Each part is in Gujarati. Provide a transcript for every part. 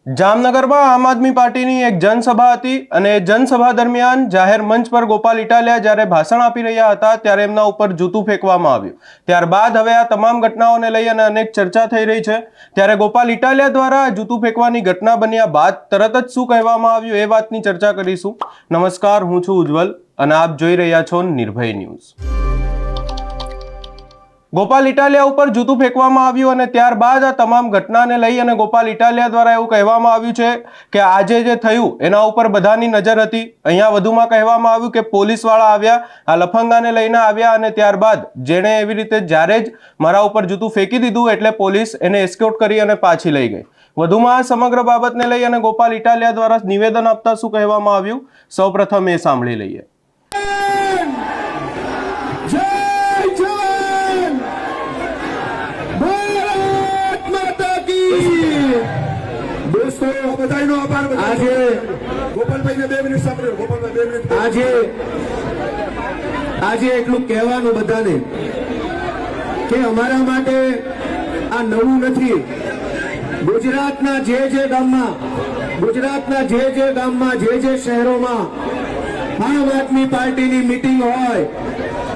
જામનગરમાં આમ આદમી પાર્ટીની એક જનસભા હતી અને જનસભા દરમિયાન જાહેર મંચ પર ગોપાલ ઇટાલિયા જ્યારે ભાષણ આપી રહ્યા હતા ત્યારે એમના ઉપર જૂતું ફેંકવામાં આવ્યું। ત્યારબાદ હવે આ તમામ ઘટનાઓને લઈ અને અનેક ચર્ચા થઈ રહી છે। ત્યારે ગોપાલ ઇટાલિયા દ્વારા જૂતું ફેંકવાની ઘટના બન્યા બાદ તરત જ શું કહેવામાં આવ્યું એ વાતની ચર્ચા કરીશું। નમસ્કાર, હું છું ઉજ્જવલ અને આપ જોઈ રહ્યા છો નિર્ભય ન્યૂઝ। ગોપાલ ઇટાલિયા ઉપર જૂતું ફેંકવામાં આવ્યું અને ત્યારબાદ આ તમામ ઘટનાને લઈ અને ગોપાલ ઇટાલિયા દ્વારા એવું કહેવામાં આવ્યું છે કે આજે જે થયું એના ઉપર બધાની નજર હતી। અહીંયા વધુમાં કહેવામાં આવ્યું કે પોલીસવાળા આવ્યા, આ લફંગાને લઈને આવ્યા અને ત્યારબાદ જેણે એવી રીતે જ્યારે જ મારા ઉપર જૂતું ફેંકી દીધું એટલે પોલીસ એને એસ્કોર્ટ કરી અને પાછી લઈ ગઈ। વધુમાં આ સમગ્ર બાબતને લઈ અને ગોપાલ ઇટાલિયા દ્વારા નિવેદન આપતા શું કહેવામાં આવ્યું સૌપ્રથમ એ સાંભળી લઈએ। આજે એટલું કહેવાનું બધાને કે અમારા માટે આ નવું નથી। ગુજરાતના જે ગામમાં જે શહેરોમાં આમ આદમી પાર્ટીની મીટિંગ હોય,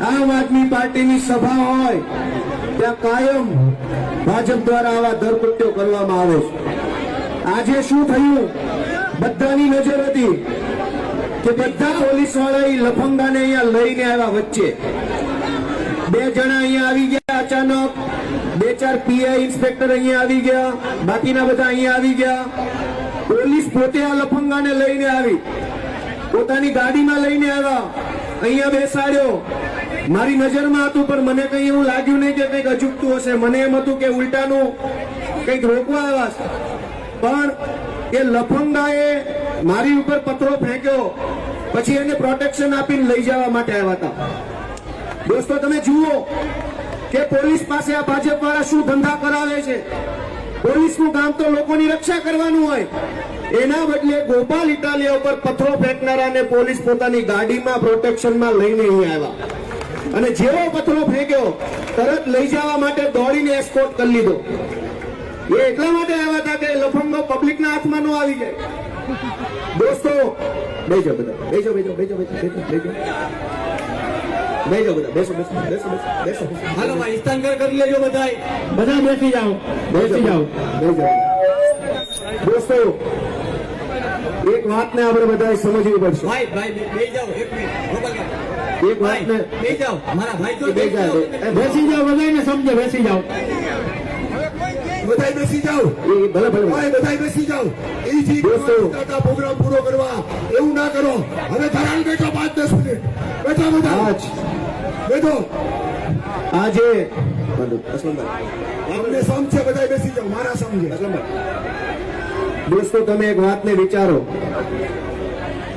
આમ આદમી પાર્ટીની સભા હોય, ત્યાં કાયમ ભાજપ દ્વારા આવા ધરપટ્ટીઓ કરવામાં આવે છે। આજે શું થયું, બધાની નજર હતી કે બધા પોલીસ વાળા લફંગાને અહીંયા લઈને આવ્યા। વચ્ચે બે જણા અહીંયા આવી ગયા અચાનક, બે ચાર પીઆઈ ઇન્સ્પેક્ટર અહીંયા આવી ગયા, બાકીના બધા અહીંયા આવી ગયા। પોલીસ પોતે આ લફંગાને લઈને આવી, પોતાની ગાડીમાં લઈને આવ્યા, અહીંયા બેસાડ્યો। મારી નજરમાં હતું પણ મને કઈ એવું લાગ્યું નહીં કે કંઈક અજુગતું હશે। મને એમ હતું કે ઉલટાનું કંઈક રોકવા આવ્યા છે, પણ એ લફંગાએ મારી ઉપર પથ્થરો ફેંક્યો, પછી એને પ્રોટેક્શન આપીને લઈ જવા માટે આવ્યા હતા। દોસ્તો, તમે જુઓ કે પોલીસ પાસે આ ભાજપ વાળા શું ધંધા કરાવે છે। પોલીસનું કામ તો લોકોની રક્ષા કરવાનું હોય, એના બદલે ગોપાલ ઇટાલિયા ઉપર પથ્થરો ફેંકનારાને પોલીસ પોતાની ગાડીમાં પ્રોટેક્શનમાં લઈને અહીં આવ્યા અને જેવો પથ્થરો ફેંક્યો તરત લઈ જવા માટે દોડીને એસ્કોર્ટ કરી લીધો। એ એટલા માટે આવ્યા હતા કે લફંગો પબ્લિકના હાથમાં ન આવી જાય। દોસ્તો, બેસો બધા, બેસો। હાલો ભાઈ, સ્થાન કરી લેજો બધા બેસી જાઓ। દોસ્તો, એક વાતને આપણે બધા સમજવી પડશે। એક વાતને બેસી જાઓ, બધાને સમજે, બેસી જાઓ, બધા બેસી જાઓ, ભલે બધા બેસી જાઓ। પ્રોગ્રામ પૂરો કરવા એવું ના કરો। હવે ધરાલ બેઠો 5-10 મિનિટ બેઠો, બધા બેઠો। આજે અમને સમજે, બધા બેસી જાઓ, મારા સમજે। દોસ્તો, તમે એક વાતને વિચારો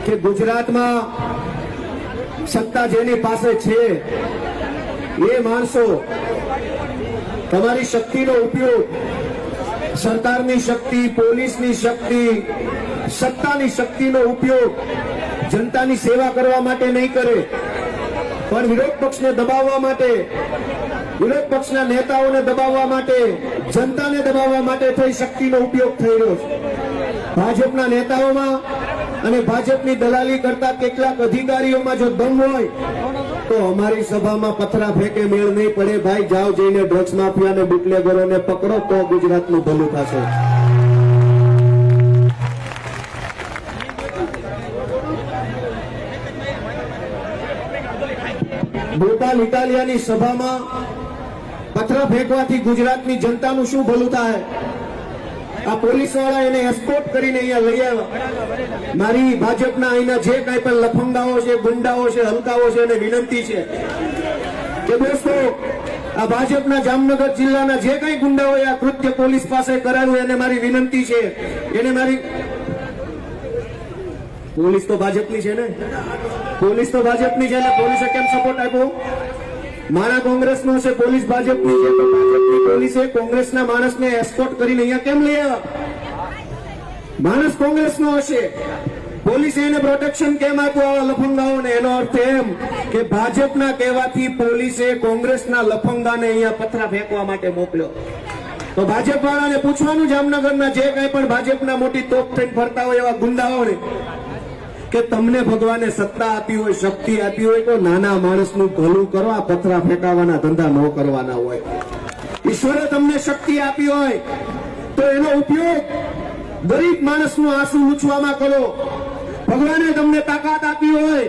કે ગુજરાતમાં સત્તા જેની પાસે છે એ માણસો તમારી શક્તિનો ઉપયોગ, સરકારની શક્તિ, પોલીસની શક્તિ, સત્તાની શક્તિનો ઉપયોગ જનતાની સેવા કરવા માટે નહીં કરે, પણ વિરોધ પક્ષને દબાવવા માટે, વિરોધ પક્ષના નેતાઓને દબાવવા માટે, જનતાને દબાવવા માટે થઈ શક્તિનો ઉપયોગ થઈ રહ્યો છે। ભાજપના નેતાઓમાં અને ભાજપની દલાલી કરતા કેટલાક અધિકારીઓમાં જો દમ હોય તો અમારી સભામાં પથરા ફેંકે મેળ નહીં પડે। ભાઈ, જાઓ, જઈને ડ્રગ્સ માફિયાને, બુટલેગરોને પકડો તો ગુજરાતનું ભલું થશે। ગોપાલ ઇટાલિયાની સભામાં પથરા ફેંકવાથી ગુજરાતની જનતાનું શું ભલું થાય? આ પોલીસ વાળા એને એસ્કોર્ટ કરીને અહીંયા લઈ આવ્યા। મારી ભાજપના અહીંના જે કાંઈ પણ લફંગાઓ છે, ગુંડાઓ છે, હલકાઓ છે, એને વિનંતી છે કે દોસ્તો, આ ભાજપના જામનગર જિલ્લાના જે કાંઈ ગુંડાઓએ આ કૃત્ય પોલીસ પાસે કરાવ્યું એને મારી વિનંતી છે, એને મારી, પોલીસ તો ભાજપની છે ને, પોલીસ તો ભાજપની છે ને, પોલીસે કેમ સપોર્ટ આપ્યો? મારા કોંગ્રેસનો છે, પોલીસ ભાજપની છે, તો ભાજપની પોલીસે કોંગ્રેસના માણસને એસ્કોર્ટ કરીને અહીંયા કેમ લઈ આવ્યા? માણસ કોંગ્રેસનો હશે, પોલીસે એને પ્રોટેક્શન કેમ આપ્યું આવા લફંગાઓને? એનો અર્થ એમ કે ભાજપના કહેવાથી પોલીસે કોંગ્રેસના લફંગાને અહીંયા પથરા ફેંકવા માટે મોકલ્યો। તો ભાજપ વાળાને પૂછવાનું જામનગરના જે કઈ પણ ભાજપના મોટી તોપ થઈને ફરતા હોય એવા ગુંડાઓને કે તમને ભગવાને સત્તા આપી હોય, શક્તિ આપી હોય તો નાના માણસનું ભલું કરો, આ પથરા ફેંકાવાના ધંધા ન કરવાના હોય. ઈશ્વરે તમને શક્તિ આપી હોય તો એનો ઉપયોગ ગરીબ માણસનું આંસુ લૂછવામાં કરો. ભગવાને તમને તાકાત આપી હોય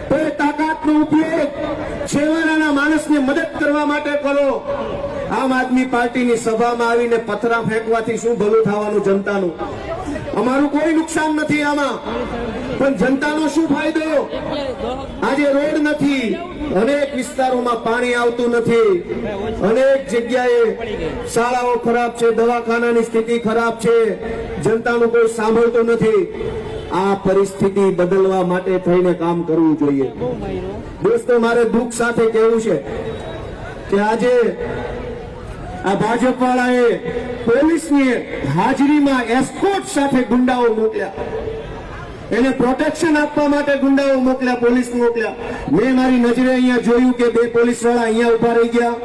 તો એ તાકાતનો ઉપયોગ છેવાડાના માણસને મદદ કરવા માટે કરો. આમ આદમી પાર્ટીની સભામાં આવીને પથરા ફેંકવાથી શું ભલું થવાનું જનતાનું? અમારું કોઈ નુકસાન નથી આમાં, પણ જનતાનો શું ફાયદો? આજે રોડ નથી, અનેક વિસ્તારોમાં પાણી આવતું નથી, અનેક જગ્યાએ શાળાઓ ખરાબ છે, દવાખાનાની સ્થિતિ ખરાબ છે, જનતાનું કોઈ સાંભળતું નથી. આ પરિસ્થિતિ બદલવા માટે થઈને કામ કરવું જોઈએ. દોસ્તો, મારે દુઃખ સાથે કહેવું છે કે આજે આ ભાજપ વાળાએ પોલીસની હાજરીમાં એસ્કોર્ટ સાથે ગુંડાઓ મોકલ્યા, એને પ્રોટેક્શન આપવા માટે ગુંડાઓ મોકલ્યા, પોલીસ મોકલ્યા. મેં મારી નજરે અહીંયા જોયું કે 2 પોલીસ વાળા અહીંયા ઉભા રહી ગયા,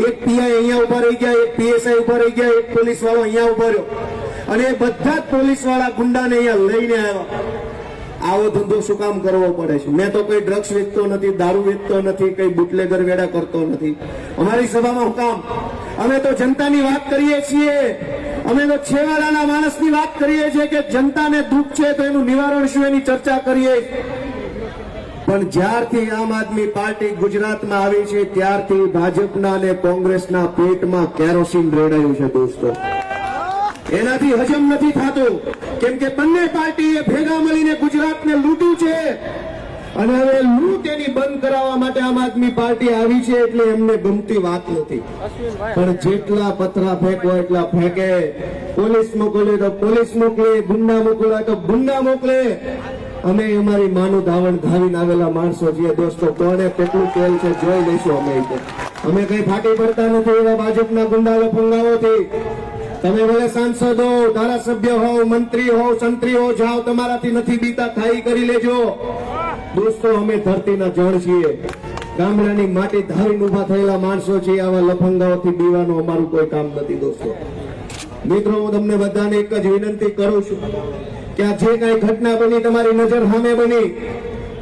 એક પીઆઈ અહીંયા ઉભા રહી ગયા, એક પીએસઆઈ ઉભા રહી ગયા, એક પોલીસ વાળો અહીંયા ઉભા રહ્યો, અને એ બધા જ પોલીસ વાળા ગુંડાને અહીંયા લઈને આવ્યા. આવો ધંધો શું કામ કરવો પડે છે? મેં તો કોઈ ડ્રગ્સ વેચતો નથી, દારૂ વેચતો નથી, કઈ બુટલેગર વેડા કરતો નથી. અમારી સભામાં હું કામ? અમે તો જનતાની વાત કરીએ છીએ, અમે તો છેવાડાના માણસની વાત કરીએ છીએ કે જનતાને દુઃખ છે તો એનું નિવારણ શું એની ચર્ચા કરીએ. પણ જ્યારથી આમ આદમી પાર્ટી ગુજરાતમાં આવી છે ત્યારથી ભાજપના અને કોંગ્રેસના પેટમાં કેરોસીન રેડાયું છે. દોસ્તો, એનાથી હજમ નથી થતું, કેમ કે બંને પાર્ટીએ ભેગા મળીને ગુજરાતને લૂંટ્યું છે, અને હવે લૂંટ એની બંધ કરાવવા માટે આમ આદમી પાર્ટી આવી છે, એટલે એમને ગમતી વાત નથી. પણ જેટલા પથરા ફેંકવા એટલા ફેંકે. પોલીસ મોકલે તો પોલીસ મોકલે, ગુંડા મોકલે તો ગુંડા મોકલે. અમે અમારી માનું ધાવણ ધાવીને આવેલા માણસો છીએ. દોસ્તો, કોને કેટલું તેલ છે જોઈ લઈશું. અમે કઈ ફાટી પડતા નથી એવા ભાજપના ગુંડા લફંગાઓથી. તમે ભલે સાંસદ હો, ધારાસભ્ય હો, મંત્રી હો, સંત્રી હો, જાઓ, તમારાથી નથી બીતા, થાય કરી લેજો. દોસ્તો, અમે ધરતીના જણ છીએ, ગામડાની માટી ધારીને ઉભા થયેલા માણસો છીએ. આવા લફંગાઓથી બીવાનું અમારું કોઈ કામ નથી. દોસ્તો મિત્રો, હું તમને બધાને એક જ વિનંતી કરું છું કે આ જે કઈ ઘટના બની તમારી નજર સામે બની,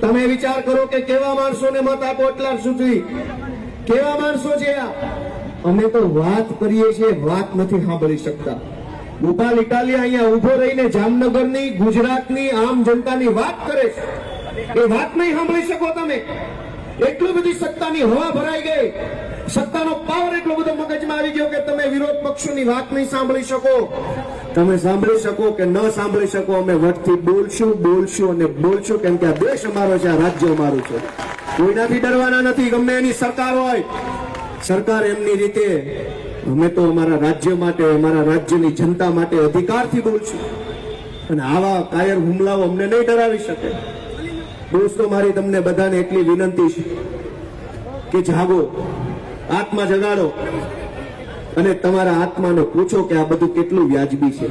તમે વિચાર કરો કે કેવા માણસોને મત આપો. એટલા સુધી કેવા માણસો છે આ? અમે તો વાત કરીએ છીએ, વાત નથી સાંભળી શકતા. ગોપાલ ઇટાલિયા અહીંયા ઉભો રહીને જામનગરની, ગુજરાતની આમ જનતાની વાત કરે છે, એ વાત નહીં સાંભળી શકો તમે? એટલી બધી સત્તાની હવા ભરાઈ ગઈ, સત્તાનો પાવર એટલો બધો મગજમાં આવી ગયો કે તમે વિરોધ પક્ષોની વાત નહીં સાંભળી શકો. તમે સાંભળી શકો કે ન સાંભળી શકો, અમે વટથી બોલશું અને બોલશું, કેમ કે આ દેશ અમારો છે, આ રાજ્ય અમારું છે. કોઈનાથી ડરવાના નથી, ગમે એની સરકાર હોય. સરકાર એમની રીતે, અમે તો અમારા રાજ્ય માટે, અમારા રાજ્યની જનતા માટે અધિકારથી બોલશું, અને આવા કાયર હુમલાઓ અમને નહીં ડરાવી શકે. દોસ્તો, મારી તમને બધાને એટલી વિનંતી છે કે જાગો, આત્મા જગાડો, અને તમારા આત્માને પૂછો કે આ બધું કેટલું વ્યાજબી છે.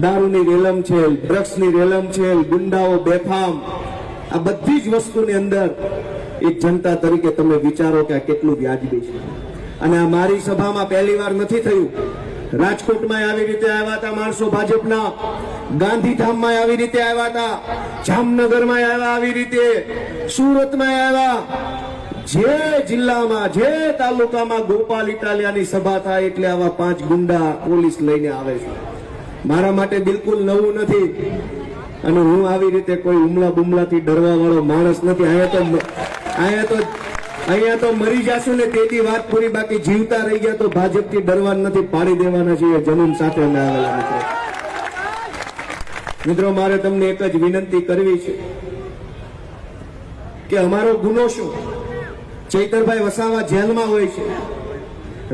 દારૂની રેલમ છે, ડ્રગ્સની રેલમ છે, ગુંડાઓ બેફામ, આ બધી જ વસ્તુની અંદર એક જનતા તરીકે તમે વિચારો કે આ કેટલું વ્યાજબી છે. અને આ મારી સભામાં પહેલી વાર નથી થયું. રાજકોટમાં આવી રીતે આવ્યા હતા માણસો ભાજપના, ગાંધીધામમાં આવી રીતે આવ્યા હતા, જામનગરમાં આવ્યા આવી રીતે, સુરતમાં આવ્યા. જે જિલ્લામાં, જે તાલુકામાં ગોપાલ ઇટાલિયાની સભા થાય એટલે આવા 5 ગુંડા પોલીસ લઈને આવે છે. મારા માટે બિલકુલ નવું નથી, અને હું આવી રીતે કોઈ હુમલા બુમલાથી ડરવા વાળો માણસ નથી. અહીંયા તો મરી જાશું ને તેથી વાત પૂરી, બાકી જીવતા રહી ગયા તો ભાજપથી ડરવાનું નથી, પાડી દેવાના છીએ. જમીન સાથે અમે આવેલા મિત્રો, મારે તમને એક જ વિનંતી કરવી છે કે અમારો ગુનો શું? ચૈતરભાઈ વસાવા જેલમાં હોય છે,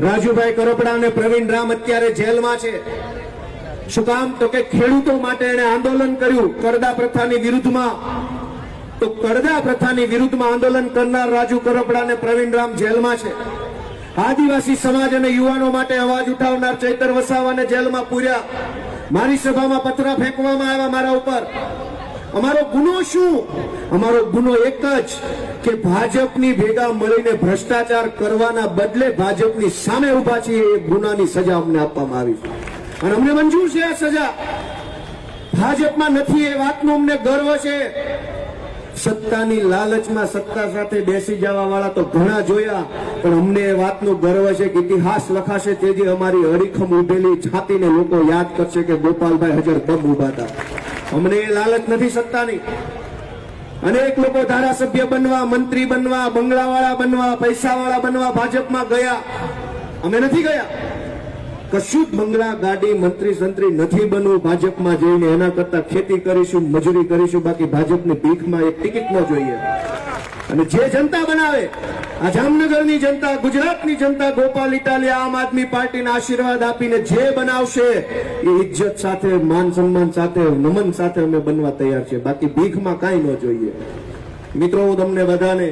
રાજુભાઈ કરપડા અને પ્રવીણ રામ અત્યારે જેલમાં છે. શું કામ? તો કે ખેડૂતો માટે એને આંદોલન કર્યું કરદા પ્રથાની વિરુદ્ધમાં. તો કરદા પ્રથાની વિરુદ્ધમાં આંદોલન કરનાર રાજુ કરપડા અને પ્રવીણ રામ જેલમાં છે. આદિવાસી સમાજ અને યુવાનો માટે અવાજ ઉઠાવનાર ચૈતર વસાવાને જેલમાં પૂર્યા. મારી સભામાં પથરા ફેંકવામાં આવ્યા મારા ઉપર, અમારો ગુનો શું? અમારો ગુનો એક જ કે ભાજપની ભેગા મળીને ભ્રષ્ટાચાર કરવાના બદલે ભાજપની સામે ઉભા છીએ. એ ગુનાની સજા અમને આપવામાં આવી છે અને અમને મંજૂર છે આ સજા. ભાજપમાં નથી એ વાતનો અમને ગર્વ છે. સત્તાની લાલચમાં સત્તા સાથે બેસી જવા વાળા તો ઘણા જોયા, પણ અમને એ વાતનો ગર્વ છે કે ઇતિહાસ લખાશે તે જે અમારી અડીખમ ઉભેલી છાતીને લોકો યાદ કરશે કે ગોપાલભાઈ હજર દમ ઉભા હતા. અમને એ લાલચ નથી સત્તાની. અનેક લોકો ધારાસભ્ય બનવા, મંત્રી બનવા, બંગલાવાળા બનવા, પૈસાવાળા બનવા ભાજપમાં ગયા. અમે નથી ગયા. કશું જ બંગલા, ગાડી, મંત્રી સંત્રી નથી બનવું ભાજપમાં જઈને. એના કરતા ખેતી કરીશું, મજૂરી કરીશું, બાકી ભાજપની ભીખમાં એક ટિકિટ ન જોઈએ. અને જે જનતા બનાવે, આ જામનગરની જનતા, ગુજરાતની જનતા, ગોપાલ ઇટાલિયા આમ આદમી પાર્ટીના આશીર્વાદ આપીને જે બનાવશે એ ઇજ્જત સાથે, માન સન્માન સાથે, નમન સાથે અમે બનવા તૈયાર છે. બાકી ભીખમાં કાંઈ ન જોઈએ. મિત્રો, હું તમને બધાને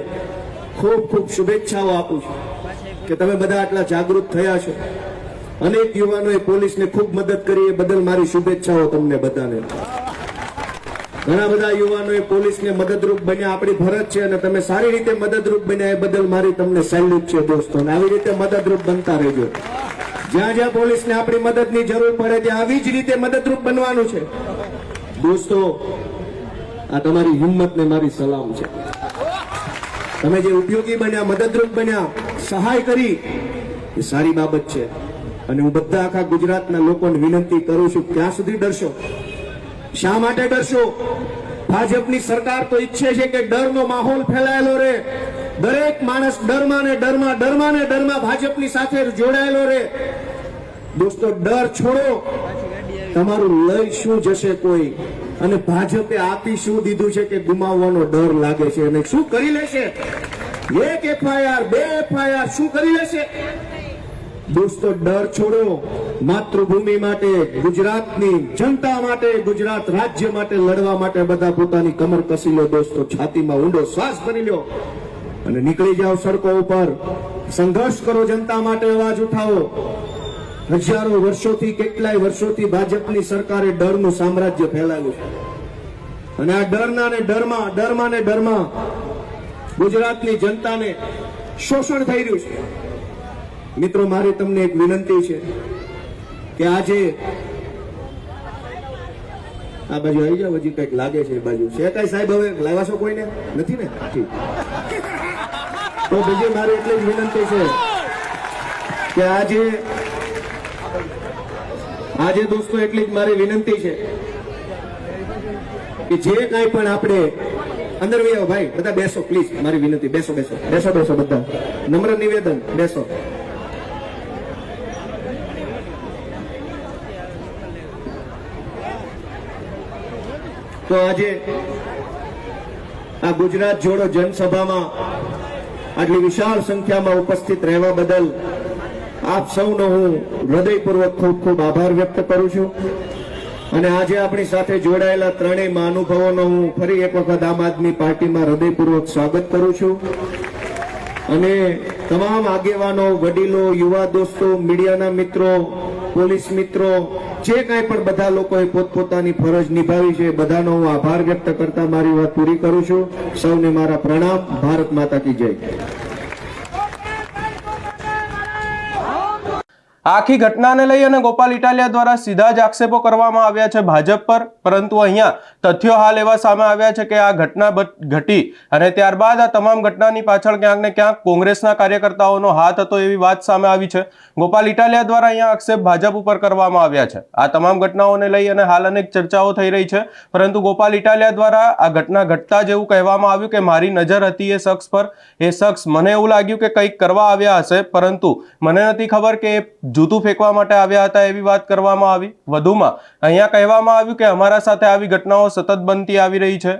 ખૂબ ખૂબ શુભેચ્છાઓ આપું છું કે તમે બધા આટલા જાગૃત થયા છો. અનેક યુવાનોએ પોલીસને ખૂબ મદદ કરી, એ બદલ મારી શુભેચ્છાઓ તમને બધાને. ઘણા બધા યુવાનોએ પોલીસને મદદરૂપ બન્યા, આપણી ફરજ છે અને તમે સારી રીતે મદદરૂપ બન્યા એ બદલ મારી તમને સેલ્યુટ છે દોસ્તો. આવી રીતે મદદરૂપ બનતા રહેજો. જ્યાં જ્યાં પોલીસને આપણી મદદની જરૂર પડે ત્યાં આવી જ રીતે મદદરૂપ બનવાનું છે દોસ્તો. આ તમારી હિંમતને મારી સલામ છે. તમે જે ઉપયોગી બન્યા, મદદરૂપ બન્યા, સહાય કરી, એ સારી બાબત છે. અને હું બધા આખા ગુજરાતના લોકોને વિનંતી કરું છું, ક્યાં સુધી ડરશો? શા માટે ડરશો? ભાજપની સરકાર તો ઈચ્છે છે કે ડરનો માહોલ ફેલાયેલો રહે. દરેક માણસ ડરમાં ને ડરમાં, ડરમાં ને ડરમાં ભાજપની સાથે જોડાયેલો રહે. દોસ્તો, ડર છોડો. તમારું લઈ શું જશે કોઈ? અને ભાજપે આપી શું દીધું છે કે ગુમાવવાનો ડર લાગે છે? અને શું કરી લેશે? 1 FIR 2 FIR શું કરી લેશે? દોસ્તો, ડર છોડો. માતૃભૂમિ માટે, ગુજરાતની જનતા માટે, ગુજરાત રાજ્ય માટે લડવા માટે બધા પોતાની કમર કસી લો દોસ્તો. છાતીમાં ઊંડો શ્વાસ ભરી લો અને નીકળી જાઓ સડકો ઉપર. સંઘર્ષ કરો, જનતા માટે અવાજ ઉઠાવો. હજારો વર્ષોથી, કેટલાય વર્ષોથી ભાજપની સરકારે ડરનું સામ્રાજ્ય ફેલાવ્યું છે અને આ ડરના ને ડરમાં, ડરમાં ને ડરમાં ગુજરાતની જનતાને શોષણ થઈ રહ્યું છે. મિત્રો, મારી તમને એક વિનંતી છે કે આજે આ બાજુ આવી જાવ. હજી કઈક લાગે છે એ બાજુ છે કઈ સાહેબ? હવે લાવ્યા છો કોઈને? નથી ને? ઠીક. તો બીજી મારી એટલી જ વિનંતી છે કે આજે દોસ્તો એટલી જ મારી વિનંતી છે કે જે કાંઈ પણ આપણે અંદર આવો ભાઈ, બધા બેસો પ્લીઝ. મારી વિનંતી, બેસો બેસો બેસો બેસો બધા. નમ્ર નિવેદન, બેસો. તો આજે આ ગુજરાત જોડો જનસભામાં આટલી વિશાળ સંખ્યામાં ઉપસ્થિત રહેવા બદલ આપ સૌનો હું હૃદયપૂર્વક ખૂબ ખૂબ આભાર વ્યક્ત કરું છું. અને આજે આપણી સાથે જોડાયેલા ત્રણેય મહાનુભાવોનો હું ફરી એક વખત આમ આદમી પાર્ટીમાં હૃદયપૂર્વક સ્વાગત કરું છું. અને તમામ આગેવાનો, વડીલો, યુવા દોસ્તો, મીડિયાના મિત્રો, પોલીસ મિત્રો, જે કાંઈ પણ બધા લોકોએ પોતપોતાની ફરજ નિભાવી છે, બધાનો હું આભાર વ્યક્ત કરતા મારી વાત પૂરી કરું છું. સૌને મારા પ્રણામ. ભારત માતા કી જય. આખી ઘટનાને લઈ અને ગોપાલ ઇટાલિયા દ્વારા સીધા જ આક્ષેપો કરવામાં આવ્યા છે ભાજપ પર, પરંતુ અહીંયા તથ્યો હાલ એવા સામે આવ્યા છે કે આ ઘટના ઘટી અને ત્યારબાદ આ તમામ ઘટનાની પાછળ ક્યાંક ને ક્યાંક કોંગ્રેસના કાર્યકર્તાઓનો હાથ હતો એવી વાત સામે આવી છે. ગોપાલ ઇટાલિયા દ્વારા અહીંયા આક્ષેપ ભાજપ ઉપર કરવામાં આવ્યા છે. આ તમામ ઘટનાઓને લઈ અને હાલ અનેક ચર્ચાઓ થઈ રહી છે, પરંતુ ગોપાલ ઇટાલિયા દ્વારા આ ઘટના ઘટતા જ એવું કહેવામાં આવ્યું કે મારી નજર હતી એ શખ્સ પર. એ શખ્સ, મને એવું લાગ્યું કે કંઈક કરવા આવ્યા હશે, પરંતુ મને નથી ખબર કે જૂતું ફેંકવા માટે આવ્યા હતા એવી વાત કરવામાં આવી. વધુમાં અહીંયા કહેવામાં આવ્યું કે અમારા સાથે આવી ઘટનાઓ સતત બનતી આવી રહી છે.